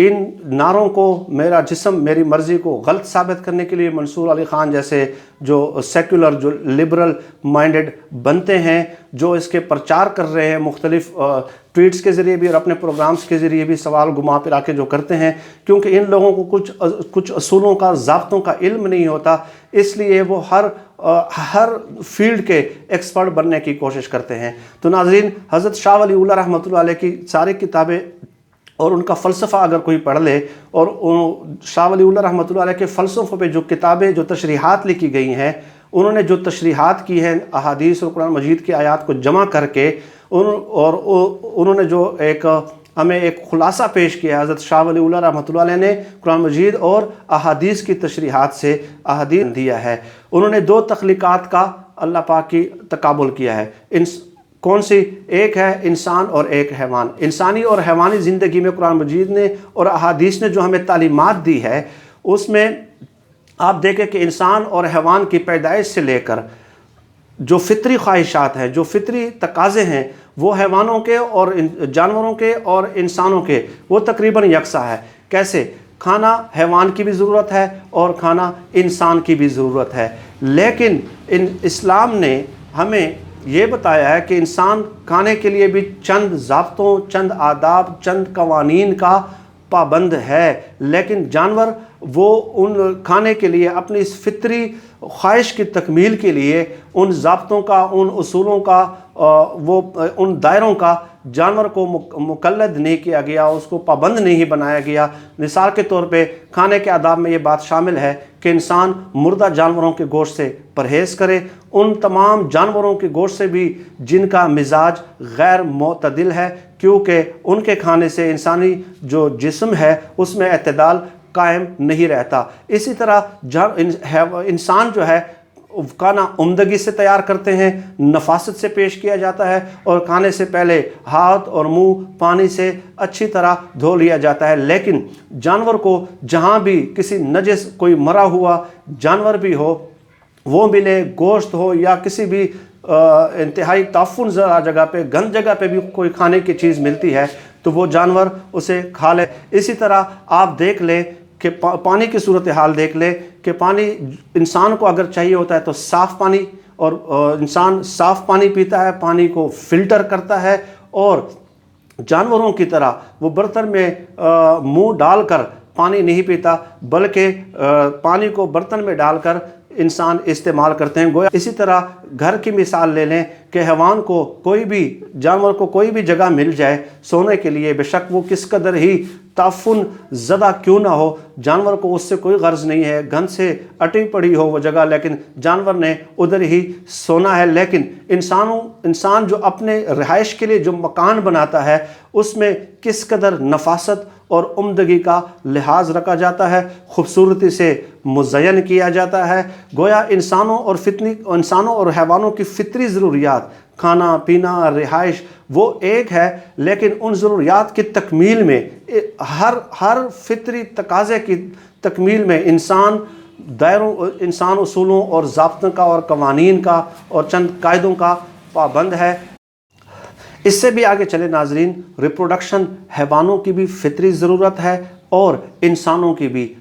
ان نعروں کو میرا جسم میری مرضی کو غلط ثابت کرنے کے لیے منصور علی خان جیسے جو سیکولر جو لبرل مائنڈڈ بنتے ہیں، جو اس کے پرچار کر رہے ہیں مختلف ٹویٹس کے ذریعے بھی اور اپنے پروگرامز کے ذریعے بھی سوال گھما پھرا کے جو کرتے ہیں، کیونکہ ان لوگوں کو کچھ اصولوں کا ضابطوں کا علم نہیں ہوتا، اس لیے وہ ہر فیلڈ کے ایکسپرٹ بننے کی کوشش کرتے ہیں۔ تو ناظرین، حضرت شاہ ولی اللہ رحمۃ اللہ علیہ کی ساری کتابیں اور ان کا فلسفہ اگر کوئی پڑھ لے، اور شاہ ولی اللہ رحمۃ اللہ علیہ کے فلسفوں پہ جو کتابیں جو تشریحات لکھی گئی ہیں، انہوں نے جو تشریحات کی ہیں احادیث اور قرآن مجید کی آیات کو جمع کر کے، اور انہوں نے جو ہمیں ایک خلاصہ پیش کیا ہے، حضرت شاہ ولی اللہ رحمۃ اللہ علیہ نے قرآن مجید اور احادیث کی تشریحات سے احادیث دیا ہے۔ انہوں نے 2 تخلیقات کا اللہ پاک کی تقابل کیا ہے، کون سی؟ ایک ہے انسان اور ایک حیوان۔ انسانی اور حیوانی زندگی میں قرآن مجید نے اور احادیث نے جو ہمیں تعلیمات دی ہے، اس میں آپ دیکھیں کہ انسان اور حیوان کی پیدائش سے لے کر جو فطری خواہشات ہیں، جو فطری تقاضے ہیں، وہ حیوانوں کے اور جانوروں کے اور انسانوں کے وہ تقریباً یکساں ہے۔ کیسے؟ کھانا حیوان کی بھی ضرورت ہے اور کھانا انسان کی بھی ضرورت ہے، لیکن اسلام نے ہمیں یہ بتایا ہے کہ انسان کھانے کے لیے بھی چند ضابطوں، چند آداب، چند قوانین کا پابند ہے، لیکن جانور وہ ان کھانے کے لیے اپنی اس فطری خواہش کی تکمیل کے لیے ان ضابطوں کا، ان اصولوں کا، ان دائروں کا جانور کو مقلد نہیں کیا گیا، اس کو پابند نہیں بنایا گیا۔ مثال کے طور پہ کھانے کے آداب میں یہ بات شامل ہے کہ انسان مردہ جانوروں کے گوشت سے پرہیز کرے، ان تمام جانوروں کے گوشت سے بھی جن کا مزاج غیر معتدل ہے، کیونکہ ان کے کھانے سے انسانی جو جسم ہے اس میں اعتدال قائم نہیں رہتا۔ اسی طرح انسان جو ہے کھانا عمدگی سے تیار کرتے ہیں، نفاست سے پیش کیا جاتا ہے، اور کھانے سے پہلے ہاتھ اور منہ پانی سے اچھی طرح دھو لیا جاتا ہے۔ لیکن جانور کو جہاں بھی کسی نجس کوئی مرا ہوا جانور بھی ہو، وہ ملے، گوشت ہو یا کسی بھی انتہائی تعفن زدہ جگہ پہ، گند جگہ پہ بھی کوئی کھانے کی چیز ملتی ہے تو وہ جانور اسے کھا لے۔ اسی طرح آپ دیکھ لیں کہ پانی کی صورتحال دیکھ لیں کہ پانی انسان کو اگر چاہیے ہوتا ہے تو صاف پانی، اور انسان صاف پانی پیتا ہے، پانی کو فلٹر کرتا ہے، اور جانوروں کی طرح وہ برتن میں منہ ڈال کر پانی نہیں پیتا، بلکہ پانی کو برتن میں ڈال کر انسان استعمال کرتے ہیں۔ گویا اسی طرح گھر کی مثال لے لیں کہ حیوان کو کوئی بھی جانور کو کوئی بھی جگہ مل جائے سونے کے لیے، بے شک وہ کس قدر ہی تعفن زدہ کیوں نہ ہو، جانور کو اس سے کوئی غرض نہیں ہے، گند سے اٹی پڑی ہو وہ جگہ، لیکن جانور نے ادھر ہی سونا ہے۔ لیکن انسان جو اپنے رہائش کے لیے جو مکان بناتا ہے، اس میں کس قدر نفاست اور عمدگی کا لحاظ رکھا جاتا ہے، خوبصورتی سے مزین کیا جاتا ہے۔ گویا انسانوں اور حیوانوں کی فطری ضروریات، کھانا پینا، رہائش، وہ ایک ہے، لیکن ان ضروریات کی تکمیل میں، ہر فطری تقاضے کی تکمیل میں انسان اصولوں اور ضابطوں کا اور قوانین کا اور چند قاعدوں کا پابند ہے۔ اس سے بھی آگے چلے ناظرین، ریپروڈکشن حیوانوں کی بھی فطری ضرورت ہے اور انسانوں کی بھی،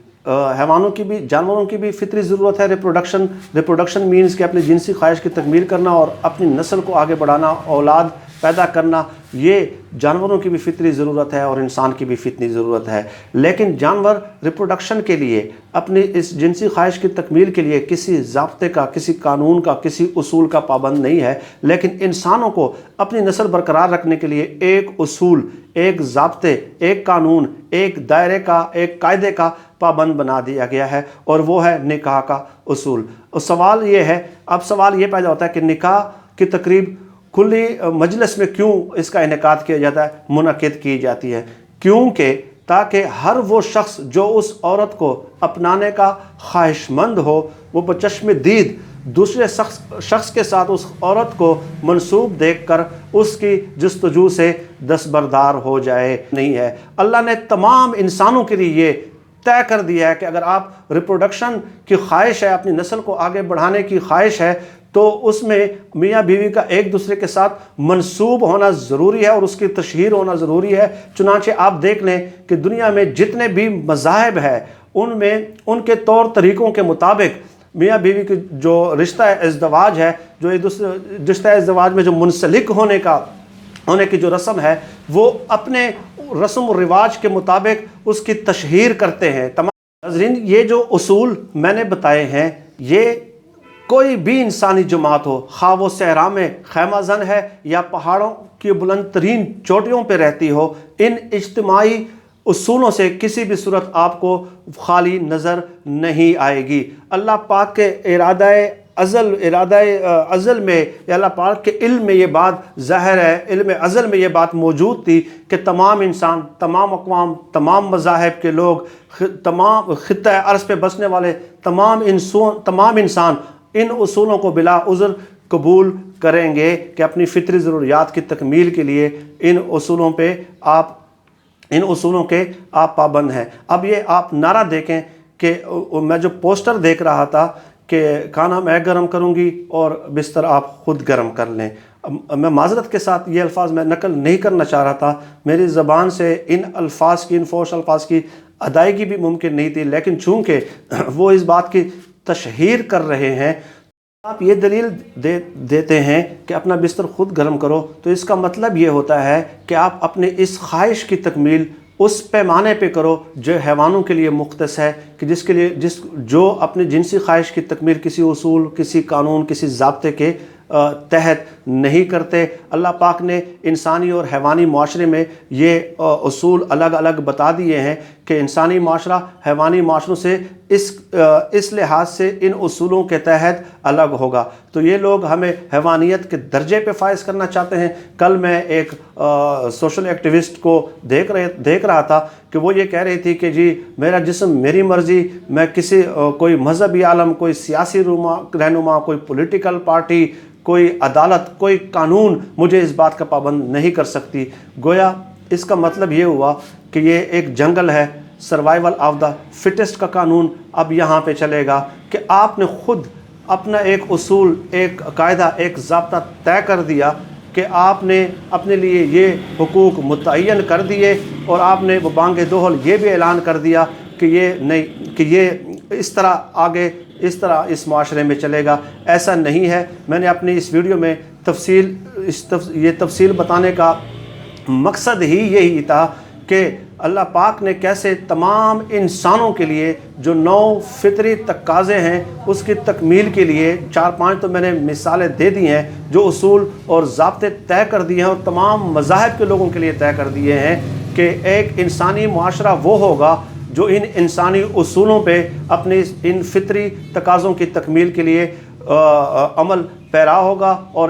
حیوانوں کی بھی، جانوروں کی بھی فطری ضرورت ہے۔ ریپروڈکشن مینز کہ اپنی جنسی خواہش کی تکمیل کرنا اور اپنی نسل کو آگے بڑھانا، اولاد پیدا کرنا، یہ جانوروں کی بھی فطری ضرورت ہے اور انسان کی بھی فطری ضرورت ہے۔ لیکن جانور ریپروڈکشن کے لیے، اپنی اس جنسی خواہش کی تکمیل کے لیے کسی ضابطے کا، کسی قانون کا، کسی اصول کا پابند نہیں ہے، لیکن انسانوں کو اپنی نسل برقرار رکھنے کے لیے ایک اصول، ایک ضابطے، ایک قانون، ایک دائرے کا، ایک قاعدے کا پابند بنا دیا گیا ہے، اور وہ ہے نکاح کا اصول۔ اور سوال یہ پیدا ہوتا ہے کہ نکاح کی تقریب کلی مجلس میں کیوں اس کا انعقاد کیا جاتا ہے، منعقد کی جاتی ہے؟ کیونکہ تاکہ ہر وہ شخص جو اس عورت کو اپنانے کا خواہش مند ہو، وہ بچشم دید دوسرے شخص کے ساتھ اس عورت کو منسوب دیکھ کر اس کی جستجو سے دستبردار ہو جائے۔ نہیں ہے، اللہ نے تمام انسانوں کے لیے یہ طے کر دیا ہے کہ اگر آپ ریپروڈکشن کی خواہش ہے، اپنی نسل کو آگے بڑھانے کی خواہش ہے، تو اس میں میاں بیوی کا ایک دوسرے کے ساتھ منسوب ہونا ضروری ہے اور اس کی تشہیر ہونا ضروری ہے۔ چنانچہ آپ دیکھ لیں کہ دنیا میں جتنے بھی مذاہب ہیں ان میں ان کے طور طریقوں کے مطابق میاں بیوی کی جو رشتہ ازدواج ہے، جو ایک دوسرے رشتہ ازدواج میں جو منسلک ہونے کی جو رسم ہے، وہ اپنے رسم و رواج کے مطابق اس کی تشہیر کرتے ہیں۔ تمام ناظرین، یہ جو اصول میں نے بتائے ہیں، یہ کوئی بھی انسانی جماعت ہو، خواہ وہ صحرا میں خیمہ زن ہے یا پہاڑوں کی بلند ترین چوٹیوں پہ رہتی ہو، ان اجتماعی اصولوں سے کسی بھی صورت آپ کو خالی نظر نہیں آئے گی۔ اللہ پاک کے ارادہ ازل میں یا اللہ پاک کے علم میں یہ بات ظاہر ہے، علم ازل میں یہ بات موجود تھی کہ تمام انسان، تمام اقوام، تمام مذاہب کے لوگ، تمام خطہ ارض پہ بسنے والے تمام انسان ان اصولوں کو بلا عذر قبول کریں گے کہ اپنی فطری ضروریات کی تکمیل کے لیے ان اصولوں کے آپ پابند ہیں۔ اب یہ آپ نعرہ دیکھیں کہ میں جو پوسٹر دیکھ رہا تھا کہ کھانا میں گرم کروں گی اور بستر آپ خود گرم کر لیں، میں معذرت کے ساتھ یہ الفاظ میں نقل نہیں کرنا چاہ رہا تھا، میری زبان سے ان فوش الفاظ کی ادائیگی بھی ممکن نہیں تھی، لیکن چونکہ وہ اس بات کی تشہیر کر رہے ہیں، آپ یہ دلیل دیتے ہیں کہ اپنا بستر خود گرم کرو، تو اس کا مطلب یہ ہوتا ہے کہ آپ اپنے اس خواہش کی تکمیل اس پیمانے پہ کرو جو حیوانوں کے لیے مختص ہے، کہ جو اپنی جنسی خواہش کی تکمیل کسی اصول، کسی قانون، کسی ضابطے کے تحت نہیں کرتے۔ اللہ پاک نے انسانی اور حیوانی معاشرے میں یہ اصول الگ الگ بتا دیے ہیں کہ انسانی معاشرہ حیوانی معاشروں سے اس لحاظ سے ان اصولوں کے تحت الگ ہوگا۔ تو یہ لوگ ہمیں حیوانیت کے درجے پہ فائز کرنا چاہتے ہیں۔ کل میں ایک سوشل ایکٹیوسٹ کو دیکھ رہا تھا کہ وہ یہ کہہ رہی تھی کہ جی میرا جسم میری مرضی، میں کوئی مذہبی عالم، کوئی سیاسی رہنما، کوئی پولیٹیکل پارٹی، کوئی عدالت، کوئی قانون مجھے اس بات کا پابند نہیں کر سکتی۔ گویا اس کا مطلب یہ ہوا کہ یہ ایک جنگل ہے، سروائیول آف دا فٹسٹ کا قانون اب یہاں پہ چلے گا کہ آپ نے خود اپنا ایک اصول، ایک قاعدہ، ایک ضابطہ طے کر دیا کہ آپ نے اپنے لیے یہ حقوق متعین کر دیے اور آپ نے بانگ دوہل یہ بھی اعلان کر دیا کہ یہ اس طرح آگے اس معاشرے میں چلے گا۔ ایسا نہیں ہے۔ میں نے اپنی اس ویڈیو میں یہ تفصیل بتانے کا مقصد ہی یہی تھا کہ اللہ پاک نے کیسے تمام انسانوں کے لیے جو نو فطری تقاضے ہیں اس کی تکمیل کے لیے 4-5 تو میں نے مثالیں دے دی ہیں، جو اصول اور ضابطے طے کر دیے ہیں اور تمام مذاہب کے لوگوں کے لیے طے کر دیے ہیں کہ ایک انسانی معاشرہ وہ ہوگا جو ان انسانی اصولوں پہ اپنی ان فطری تقاضوں کی تکمیل کے لیے عمل پیرا ہوگا اور